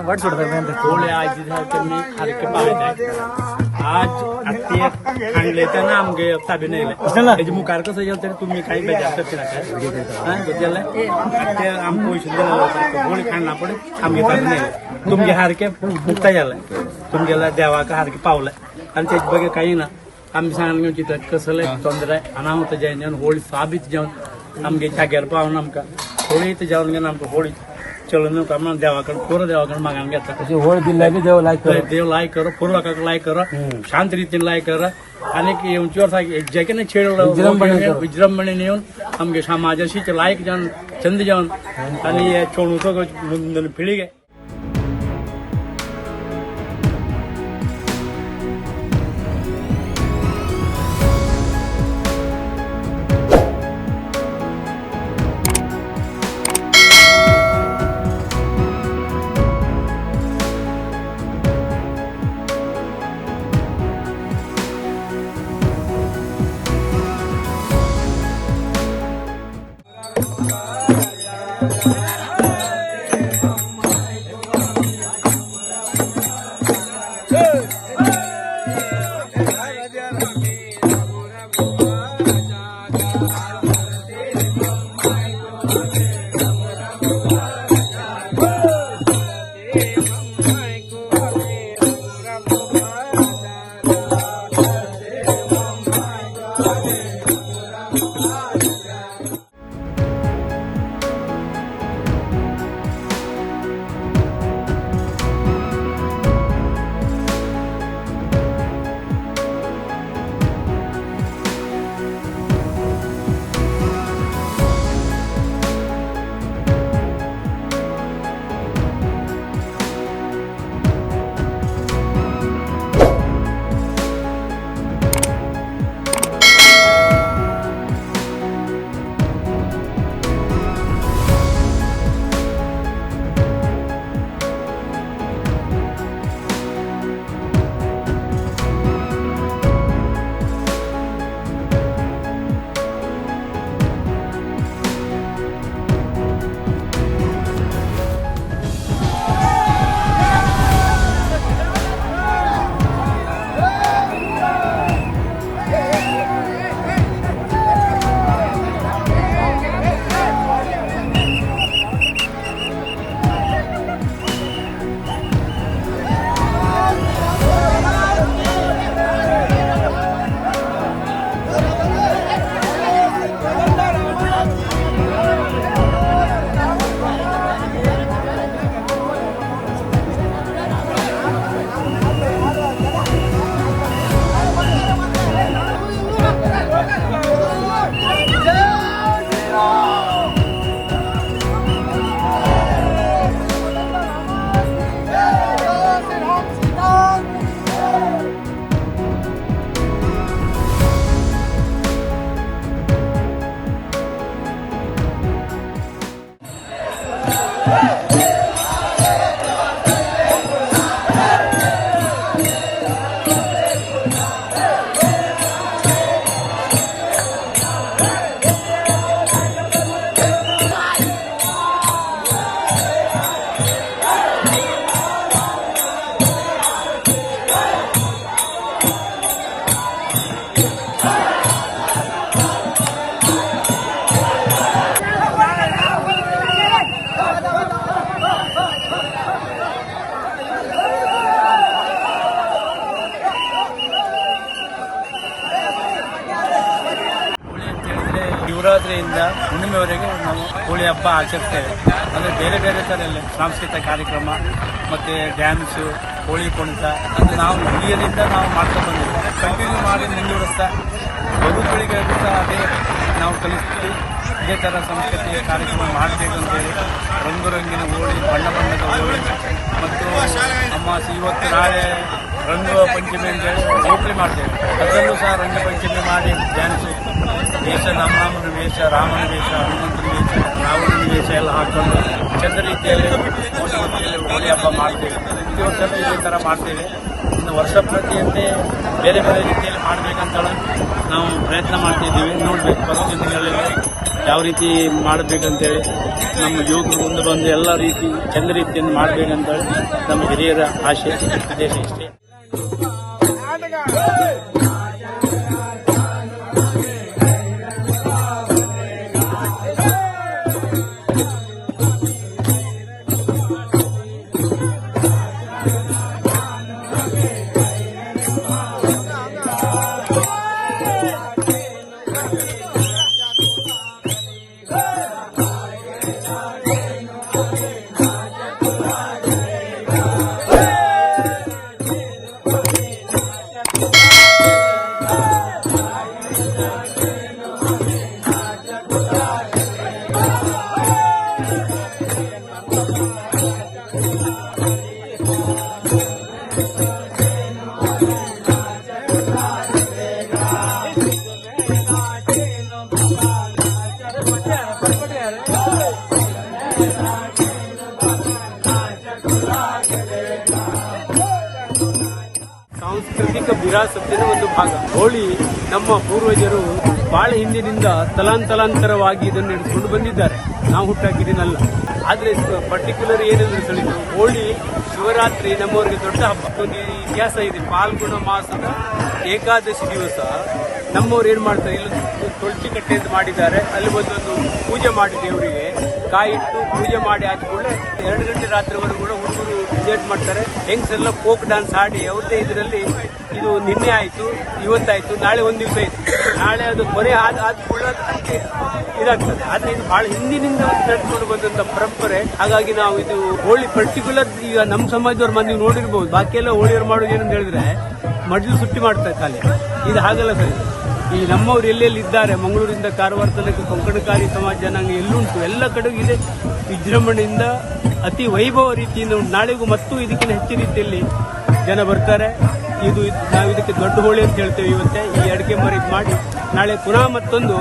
वाट सोडतात नाही होळी आज त्यांनी हरके पाहायचे आज ते आणले त्यांना आमगे ताबे नाही त्याची मुखार कसं येईल तरी तुम्ही काही बेजार करते ना काय ते आम पैसे होळी खाणं पडे आमगे ताबे नाही तुमगे हारके मुक्ता झालाय तुमगेला देवा का हारके पावलाय आणि त्याच्या बघे काही ना आम्ही सांगून घेऊन तिथं कसं ತೊಂದರೆ अनाहुत जाऊन होळी साबीत जाऊन आमगे जाग्यार पाहून आमका होळी इथं जाऊन घेऊन आमका होळी चलन आम्हाला देवाकडे पूर्ण देवाकडे मागायला घेतात होळ दिला बी देव लायक देव लायक करो पूर्वकाक लायक करो शांत रीतीने लायक करो आणि उंचीवर जगेने छेड विजृंभणेने येऊन आमगे समाजाशी लायक जाऊन चंद जाऊन आणि छोडू तो ಮುಂದಿನ ಪೀಳಿಗೆ ಶಿವರಾತ್ರಿಯಿಂದ ಹುಣ್ಣಿಮೆವರೆಗೆ ನಾವು ಹೋಳಿ ಹಬ್ಬ ಆಚರಿಸ್ತೇವೆ. ಅಂದರೆ ಬೇರೆ ಬೇರೆ ಥರ ಸಾಂಸ್ಕೃತಿಕ ಕಾರ್ಯಕ್ರಮ ಮತ್ತು ಡ್ಯಾನ್ಸು, ಹೋಳಿ ಕುಣಿತ ಅದು ನಾವು ಹಿರಿಯರಿಂದ ನಾವು ಮಾಡ್ತಾ ಬಂದಿದ್ದೀವಿ. ಕಂಟಿನ್ಯೂ ಮಾಡಿ ಮುಂದುವರಿಸ್ತಾ ಬದುಕುಗಳಿಗೆ ಸಹ ಅದೇ ನಾವು ಕಲಿಸ್ತೀವಿ. ಇದೇ ಥರ ಸಂಸ್ಕೃತಿ ಕಾರ್ಯಕ್ರಮ ಮಾಡಬೇಕು ಅಂತೇಳಿ ರಂಗುರಂಗಿನ ಹೋಳಿ, ಬಣ್ಣ ಬಣ್ಣದ ಹೋಳಿ ಮತ್ತು ಅಮಾವಾಸ್ಯೆ ಇವತ್ತು ನಾಳೆ ರಂಗ ಪಂಚಮಿ ಅಂತೇಳಿ ಹೋಳಿ ಮಾಡ್ತೇವೆ. ಅದರಲ್ಲೂ ಸಹ ರಂಗ ಪಂಚಮಿ ಮಾಡಿ ಡ್ಯಾನ್ಸು ವೇಷ ರಾಮನ ವೇಷ, ರಾಮನ ವೇಷ, ಹನುಮಂತನ ವೇಷ, ರಾವಣನ ವೇಷ ಎಲ್ಲ ಹಾಕೊಂಡು ಚಂದ ರೀತಿಯಲ್ಲಿ ಹೋಳಿ ಹಬ್ಬ ಮಾಡ್ತೇವೆ. ಪ್ರತಿ ವರ್ಷ ಇದೇ ಥರ ಮಾಡ್ತೇವೆ. ಇನ್ನು ವರ್ಷ ಪ್ರತಿಯಂತೆ ಬೇರೆ ಬೇರೆ ರೀತಿಯಲ್ಲಿ ಮಾಡಬೇಕಂತ ನಾವು ಪ್ರಯತ್ನ ಮಾಡ್ತಿದ್ದೀವಿ. ನೋಡಬೇಕು ಬರುವ ದಿನಗಳಲ್ಲಿ ಯಾವ ರೀತಿ ಮಾಡಬೇಕಂತೇಳಿ ನಮ್ಮ ಯುವಕರು ಮುಂದೆ ಬಂದು ಎಲ್ಲ ರೀತಿ ಚಂದ ರೀತಿಯನ್ನು ಮಾಡಬೇಕಂತೇಳಿ ನಮ್ಮ ಹಿರಿಯರ ಆಶೆ ಉದ್ದೇಶ ಇಷ್ಟೇ. ಸಾಂಸ್ಕೃತಿಕ ವಿರಾಸತಿನ ಒಂದು ಭಾಗ. ಹೋಳಿ ನಮ್ಮ ಪೂರ್ವಜರು ಬಹಳ ಹಿಂದಿನಿಂದ ತಲಾಂತರಾಂತರವಾಗಿ ಇದನ್ನು ನಡೆಸಿಕೊಂಡು ಬಂದಿದ್ದಾರೆ. ನಾವು ಹುಟ್ಟಾಕಿದ್ದೀನಲ್ಲ. ಆದ್ರೆ ಪರ್ಟಿಕ್ಯುಲರ್ ಏನೆಂದ್ರೆ ಸಳಿತು ಹೋಳಿ ಶಿವರಾತ್ರಿ ನಮ್ಮವರಿಗೆ ದೊಡ್ಡ ಹಬ್ಬ. ಒಂದು ಇತಿಹಾಸ ಇದೆ. ಫಾಲ್ಗುಣ ಮಾಸದ ಏಕಾದಶಿ ದಿವಸ ನಮ್ಮವ್ರು ಏನ್ ಮಾಡ್ತಾರೆ, ಇಲ್ಲಿ ತೊಳ್ಚಿ ಕಟ್ಟೆ ಅಂತ ಮಾಡಿದ್ದಾರೆ. ಅಲ್ಲಿ ಒಂದೊಂದು ಪೂಜೆ ಮಾಡಿ ದೇವರಿಗೆ ಕಾಯಿ ಇಟ್ಟು ಪೂಜೆ ಮಾಡಿ ಆದ್ಮೇಲೆ 2 ಗಂಟೆ ರಾತ್ರಿವರೆಗೂ ಕೂಡ ಹುಡುಗರು ಎಂಜಾಯ್ ಮಾಡ್ತಾರೆ. ಹೆಂಗ್ಸೆಲ್ಲ ಫೋಕ್ ಡಾನ್ಸ್ ಆಡಿ ಅವ್ರದ್ದೇ ಇದರಲ್ಲಿ ಇದು ನಿನ್ನೆ ಆಯ್ತು, ಇವತ್ತಾಯ್ತು, ನಾಳೆ ಒಂದ್ ದಿವಸ ಆಯ್ತು, ನಾಳೆ ಅದು ಕೊನೆ ಆದ್ಮೇಲೆ ಇದಾಗ್ತದೆ. ಆದ್ರೆ ಇದು ಬಹಳ ಹಿಂದಿನಿಂದ ನಡೆದುಕೊಂಡು ಬಂದಂತ ಪರಂಪರೆ. ಹಾಗಾಗಿ ನಾವು ಇದು ಹೋಳಿ ಪರ್ಟಿಕ್ಯುಲರ್ ಈಗ ನಮ್ಮ ಸಮಾಜದವ್ರ ಮಂದಿ ನೋಡಿರ್ಬಹುದು. ಬಾಕಿ ಎಲ್ಲ ಹೋಳಿಯವ್ರು ಮಾಡೋದು ಏನಂತ ಹೇಳಿದ್ರೆ ಮಡ್ಲು ಸುಟ್ಟಿ ಮಾಡ್ತಾರೆ ಖಾಲಿ. ಇದು ಹಾಗಲ್ಲ ಸರಿ. ಈ ನಮ್ಮವ್ರು ಎಲ್ಲೆಲ್ಲಿ ಇದ್ದಾರೆ, ಮಂಗಳೂರಿಂದ ಕಾರವಾರ ತನಕ ಕೊಂಕಣಕಾರಿ ಸಮಾಜ ಜನಾಂಗ ಎಲ್ಲುಂಟು, ಎಲ್ಲ ಕಡೆಗೂ ಇದೆ. ವಿಜೃಂಭಣೆಯಿಂದ ಅತಿ ವೈಭವ ರೀತಿಯಿಂದ ನಾಳೆಗೂ ಮತ್ತು ಇದಕ್ಕಿಂತ ಹೆಚ್ಚು ರೀತಿಯಲ್ಲಿ ಜನ ಬರ್ತಾರೆ. ನಾವು ಇದಕ್ಕೆ ದೊಡ್ಡ ಹೋಳಿ ಅಂತ ಹೇಳ್ತೇವೆ. ಇವತ್ತೇ ಈ ಅಡಿಕೆ ಮರಿ ಮಾಡಿ ನಾಳೆ ಪುನಃ ಮತ್ತೊಂದು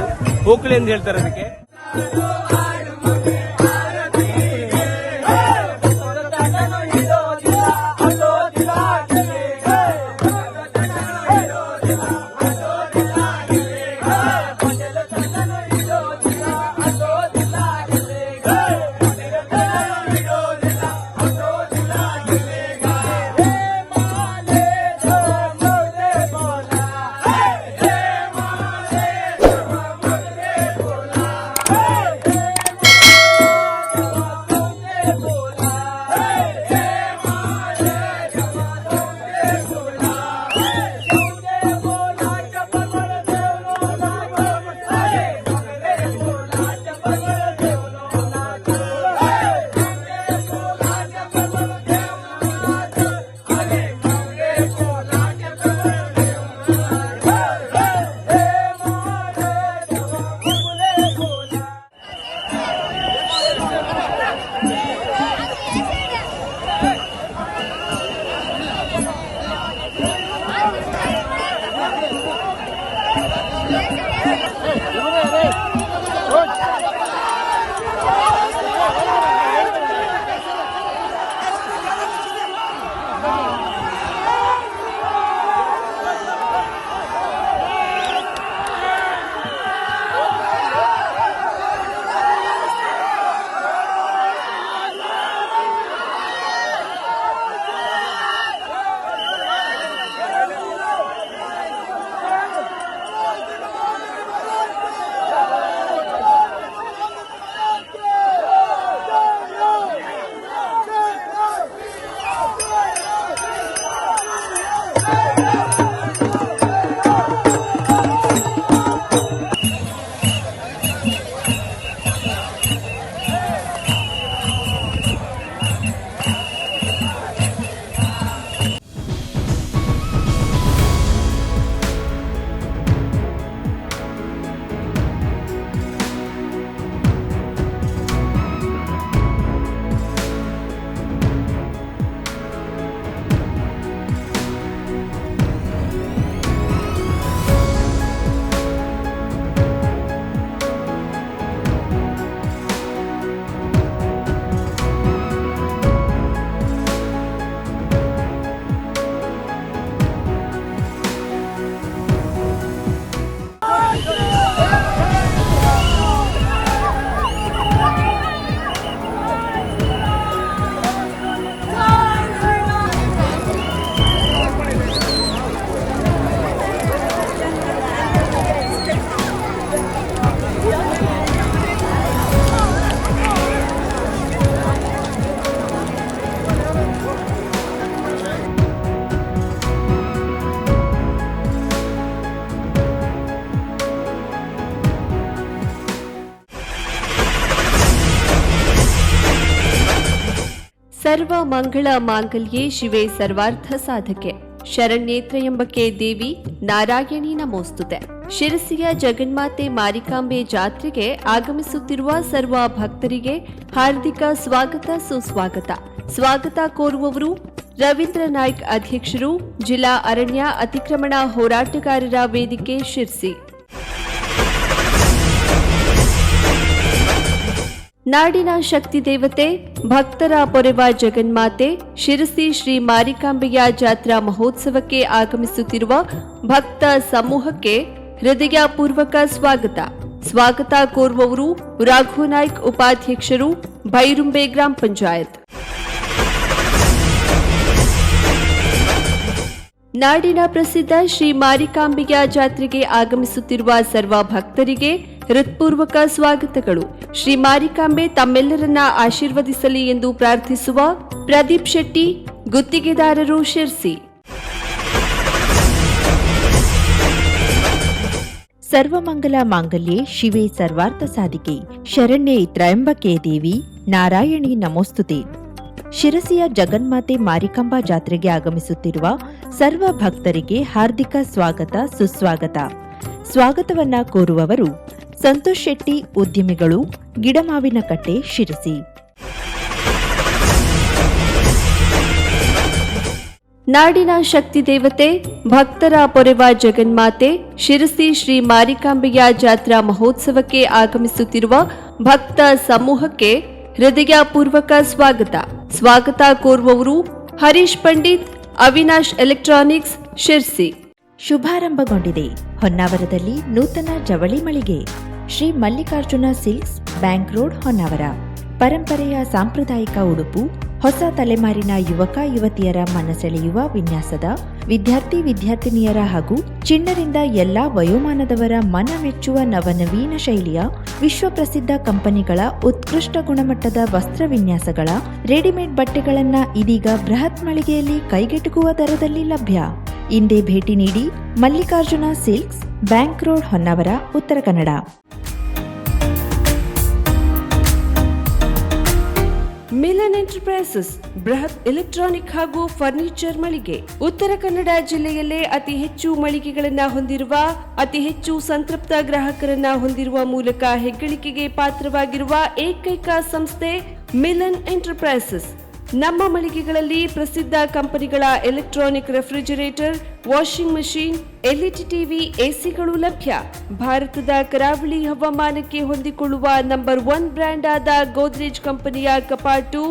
ಹೋಕಳಿ ಅಂತ ಹೇಳ್ತಾರೆ ಅದಕ್ಕೆ. ಸರ್ವ ಮಂಗಳ ಮಾಂಗಲ್ಯೆ ಶಿವೆ ಸರ್ವಾರ್ಥ ಸಾಧಕೆ ಶರಣ್ಯೇ ತ್ರ್ಯಂಬಕೆ ದೇವಿ ನಾರಾಯಣಿ ನಮೋಸ್ತುತೆ. ಶಿರಸಿಯ ಜಗನ್ಮಾತೆ ಮಾರಿಕಾಂಬೆ ಜಾತ್ರೆಗೆ ಆಗಮಿಸುತ್ತಿರುವ ಸರ್ವ ಭಕ್ತರಿಗೆ ಹಾರ್ದಿಕ ಸ್ವಾಗತ ಸುಸ್ವಾಗತ. ಸ್ವಾಗತ ಕೋರುವವರು ರವೀಂದ್ರ ನಾಯ್ಕ್, ಅಧ್ಯಕ್ಷರು, ಜಿಲ್ಲಾ ಅರಣ್ಯ ಅತಿಕ್ರಮಣ ಹೋರಾಟಗಾರರ ವೇದಿಕೆ ಶಿರ್ಸಿ. ನಾಡಿನ ಶಕ್ತಿ ದೇವತೆ, ಭಕ್ತರ ಪೊರೆವ ಜಗನ್ಮಾತೆ ಶಿರಸಿ ಶ್ರೀ ಮಾರಿಕಾಂಬೆಯ ಜಾತ್ರಾ ಮಹೋತ್ಸವಕ್ಕೆ ಆಗಮಿಸುತ್ತಿರುವ ಭಕ್ತ ಸಮೂಹಕ್ಕೆ ಹೃದಯಪೂರ್ವಕ ಸ್ವಾಗತ. ಸ್ವಾಗತ ಕೋರುವವರು ರಾಘು ನಾಯ್ಕ್, ಉಪಾಧ್ಯಕ್ಷರು, ಭೈರುಂಬೆ ಗ್ರಾಮ ಪಂಚಾಯತ್. ನಾಡಿನ ಪ್ರಸಿದ್ಧ ಶ್ರೀ ಮಾರಿಕಾಂಬೆಯ ಜಾತ್ರೆಗೆ ಆಗಮಿಸುತ್ತಿರುವ ಸರ್ವ ಭಕ್ತರಿಗೆ ಹೃತ್ಪೂರ್ವಕ ಸ್ವಾಗತಗಳು. ಶ್ರೀ ಮಾರಿಕಾಂಬೆ ತಮ್ಮೆಲ್ಲರನ್ನ ಆಶೀರ್ವದಿಸಲಿ ಎಂದು ಪ್ರಾರ್ಥಿಸುವ ಪ್ರದೀಪ್ ಶೆಟ್ಟಿ, ಗುತ್ತಿಗೆದಾರರು, ಶಿರ್ಸಿ. ಸರ್ವಮಂಗಲ ಮಾಂಗಲ್ಯೆ ಶಿವೆ ಸರ್ವಾರ್ಥ ಸಾಧಿಕೆ ಶರಣ್ಯೇ ತ್ರ್ಯಂಬಕೆ ದೇವಿ ನಾರಾಯಣಿ ನಮೋಸ್ತುತೆ. ಶಿರಸಿಯ ಜಗನ್ಮಾತೆ ಮಾರಿಕಾಂಬಾ ಜಾತ್ರೆಗೆ ಆಗಮಿಸುತ್ತಿರುವ ಸರ್ವ ಭಕ್ತರಿಗೆ ಹಾರ್ದಿಕ ಸ್ವಾಗತ ಸುಸ್ವಾಗತ. ಸ್ವಾಗತವನ್ನ ಕೋರುವವರು ಸಂತೋಷ್ ಶೆಟ್ಟಿ, ಉದ್ಯಮಿಗಳು, ಗಿಡಮಾವಿನಕಟ್ಟೆ, ಶಿರಸಿ. ನಾಡಿನ ಶಕ್ತಿ ದೇವತೆ, ಭಕ್ತರ ಪೊರೆವ ಜಗನ್ಮಾತೆ ಶಿರಸಿ ಶ್ರೀ ಮಾರಿಕಾಂಬೆಯ ಜಾತ್ರಾ ಮಹೋತ್ಸವಕ್ಕೆ ಆಗಮಿಸುತ್ತಿರುವ ಭಕ್ತ ಸಮೂಹಕ್ಕೆ ಹೃದಯಪೂರ್ವಕ ಸ್ವಾಗತ. ಸ್ವಾಗತ ಕೋರುವವರು ಹರೀಶ್ ಪಂಡಿತ್, ಅವಿನಾಶ್ ಎಲೆಕ್ಟ್ರಾನಿಕ್ಸ್, ಶಿರ್ಸಿ. ಶುಭಾರಂಭಗೊಂಡಿದೆ ಹೊನ್ನಾವರದಲ್ಲಿ ನೂತನ ಜವಳಿ ಮಳಿಗೆ Shri Mallikarjuna silks, bank road, Honnavar. ಪರಂಪರೆಯ ಸಾಂಪ್ರದಾಯಿಕ ಉಡುಪು, ಹೊಸ ತಲೆಮಾರಿನ ಯುವಕ ಯುವತಿಯರ ಮನಸೆಳೆಯುವ ವಿನ್ಯಾಸದ, ವಿದ್ಯಾರ್ಥಿನಿಯರ ಹಾಗೂ ಚಿಣ್ಣರಿಂದ ಎಲ್ಲಾ ವಯೋಮಾನದವರ ಮನ ಮೆಚ್ಚುವ ನವನವೀನ ಶೈಲಿಯ ವಿಶ್ವಪ್ರಸಿದ್ಧ ಕಂಪನಿಗಳ ಉತ್ಕೃಷ್ಟ ಗುಣಮಟ್ಟದ ವಸ್ತ್ರ ವಿನ್ಯಾಸಗಳ ರೆಡಿಮೇಡ್ ಬಟ್ಟೆಗಳನ್ನ ಇದೀಗ ಬೃಹತ್ ಮಳಿಗೆಯಲ್ಲಿ ಕೈಗೆಟುಕುವ ದರದಲ್ಲಿ ಲಭ್ಯ. ಇಂದೇ ಭೇಟಿ ನೀಡಿ Mallikarjuna silks, bank road, Honnavar, Uttara Kannada. Milan enterprises ಬೃಹತ್ ಎಲೆಕ್ಟ್ರಾನಿಕ್ ಹಾಗೂ ಫರ್ನಿಚರ್ ಮಳಿಗೆ. ಉತ್ತರ ಕನ್ನಡ ಜಿಲ್ಲೆಯಲ್ಲೇ ಅತಿ ಹೆಚ್ಚು ಮಳಿಗೆಗಳನ್ನು ಹೊಂದಿರುವ, ಅತಿ ಹೆಚ್ಚು ಸಂತೃಪ್ತ ಗ್ರಾಹಕರನ್ನ ಹೊಂದಿರುವ ಮೂಲಕ ಹೆಗ್ಗಳಿಕೆಗೆ ಪಾತ್ರವಾಗಿರುವ ಏಕೈಕ ಸಂಸ್ಥೆ ಮಿಲನ್ ಎಂಟರ್ಪ್ರೈಸಸ್. ನಮ್ಮ ಮಳಿಗೆಗಳಲ್ಲಿ ಪ್ರಸಿದ್ಧ ಕಂಪನಿಗಳ electronic refrigerator, washing machine, LED TV, ಎಸಿಗಳು ಲಭ್ಯ. ಭಾರತದ ಕರಾವಳಿ ಹವಾಮಾನಕ್ಕೆ ಹೊಂದಿಕೊಳ್ಳುವ ನಂಬರ್ 1 ಬ್ರ್ಯಾಂಡ್ ಆದ ಗೋದ್ರೇಜ್ ಕಂಪನಿಯ ಕಪಾಟು,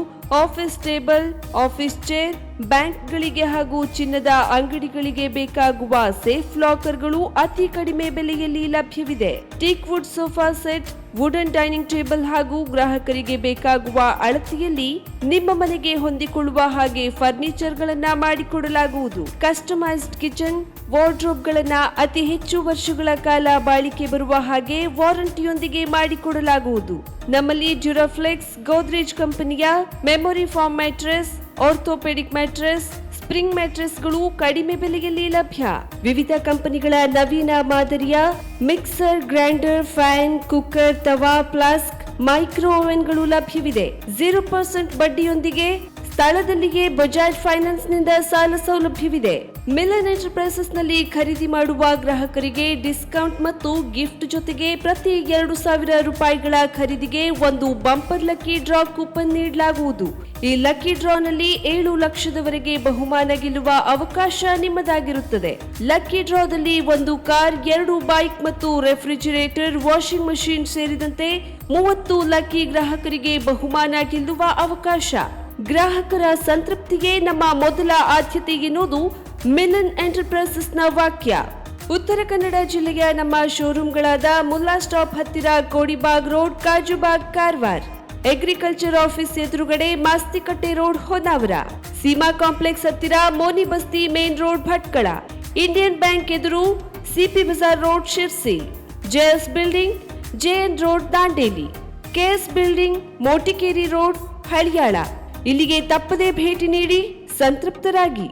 ಆಫೀಸ್ ಟೇಬಲ್, ಆಫೀಸ್ ಚೇರ್, ಬ್ಯಾಂಕ್ಗಳಿಗೆ ಹಾಗೂ ಚಿನ್ನದ ಅಂಗಡಿಗಳಿಗೆ ಬೇಕಾಗುವ ಸೇಫ್ ಲಾಕರ್ಗಳು ಅತಿ ಕಡಿಮೆ ಬೆಲೆಯಲ್ಲಿ ಲಭ್ಯವಿದೆ. Teak wood sofa set, wooden dining table ಹಾಗೂ ಗ್ರಾಹಕರಿಗೆ ಬೇಕಾಗುವ ಅಳತೆಯಲ್ಲಿ ನಿಮ್ಮ ಮನೆಗೆ ಹೊಂದಿಕೊಳ್ಳುವ ಹಾಗೆ ಫರ್ನಿಚರ್ ಗಳನ್ನ ಮಾಡಿಕೊಡಲಾಗುವುದು. ಕಸ್ಟಮೈಸ್ಡ್ ಕಿಚನ್, ವಾರ್ಡ್ರೋಬ್ ಗಳನ್ನ ಅತಿ ಹೆಚ್ಚು ವರ್ಷಗಳ ಕಾಲ ಬಾಳಿಕೆ ಬರುವ ಹಾಗೆ ವಾರಂಟಿಯೊಂದಿಗೆ ಮಾಡಿಕೊಡಲಾಗುವುದು. ನಮ್ಮಲ್ಲಿ ಡ್ಯೂರಾಫ್ಲೆಕ್ಸ್, ಗೋದ್ರೇಜ್ ಕಂಪನಿಯ memory foam mattress, orthopaedic mattress, spring ಮ್ಯಾಟ್ರೆಸ್ಗಳು ಕಡಿಮೆ ಬೆಲೆಯಲ್ಲಿ ಲಭ್ಯ. ವಿವಿಧ ಕಂಪನಿಗಳ ನವೀನ ಮಾದರಿಯ ಮಿಕ್ಸರ್, ಗ್ರೈಂಡರ್, ಫ್ಯಾನ್, ಕುಕ್ಕರ್, ತವಾ, ಫ್ಲಾಸ್ಕ್, ಮೈಕ್ರೋ ಓವೆನ್ಗಳು ಲಭ್ಯವಿದೆ. 0% ಬಡ್ಡಿಯೊಂದಿಗೆ ಸ್ಥಳದಲ್ಲಿಯೇ ಬಜಾಜ್ ಫೈನಾನ್ಸ್ ನಿಂದ ಸಾಲ ಸೌಲಭ್ಯವಿದೆ. ಮಿಲನ್ ಎಂಟರ್ಪ್ರೈಸಸ್ ನಲ್ಲಿ ಖರೀದಿ ಮಾಡುವ ಗ್ರಾಹಕರಿಗೆ ಡಿಸ್ಕೌಂಟ್ ಮತ್ತು ಗಿಫ್ಟ್ ಜೊತೆಗೆ ಪ್ರತಿ 2,000 ರೂಪಾಯಿಗಳ ಖರೀದಿಗೆ ಒಂದು ಬಂಪರ್ ಲಕ್ಕಿ ಡ್ರಾ ಕೂಪನ್ ನೀಡಲಾಗುವುದು. ಈ ಲಕ್ಕಿ ಡ್ರಾ ನಲ್ಲಿ 7 ಲಕ್ಷದವರೆಗೆ ಬಹುಮಾನ ಗೆಲ್ಲುವ ಅವಕಾಶ ನಿಮ್ಮದಾಗಿರುತ್ತದೆ. ಲಕ್ಕಿ ಡ್ರಾದಲ್ಲಿ 1 ಕಾರ್, 2 ಬೈಕ್ ಮತ್ತು ರೆಫ್ರಿಜರೇಟರ್, ವಾಷಿಂಗ್ ಮಷೀನ್ ಸೇರಿದಂತೆ 30 ಲಕ್ಕಿ ಗ್ರಾಹಕರಿಗೆ ಬಹುಮಾನ ಗೆಲ್ಲುವ ಅವಕಾಶ. ಗ್ರಾಹಕರ ಸಂತೃಪ್ತಿಗೆ ನಮ್ಮ ಮೊದಲ ಆದ್ಯತೆ ಎನ್ನುವುದು ಮಿಲನ್ ಎಂಟರ್ಪ್ರೈಸಸ್ನ ವಾಕ್ಯ. ಉತ್ತರ ಕನ್ನಡ ಜಿಲ್ಲೆಯ ನಮ್ಮ ಶೋರೂಮ್ಗಳಾದ ಮುಲ್ಲಾ ಸ್ಟಾಪ್ ಹತ್ತಿರ Kodibag road, Kajubag, Karwar. Agriculture office ಎದುರುಗಡೆ ಮಾಸ್ತಿಕಟ್ಟೆ ರೋಡ್, ಹೊನ್ನಾವರ. ಸೀಮಾ ಕಾಂಪ್ಲೆಕ್ಸ್ ಹತ್ತಿರ Moni Basti main road, Bhatkal. Indian bank ಎದುರು CP Bazar road, Sirsi. JS building, JN road, Dandeli. KS building, Motikeri road, Haliyal. ಇಲ್ಲಿಗೆ ತಪ್ಪದೇ ಭೇಟಿ ನೀಡಿ ಸಂತೃಪ್ತರಾಗಿ.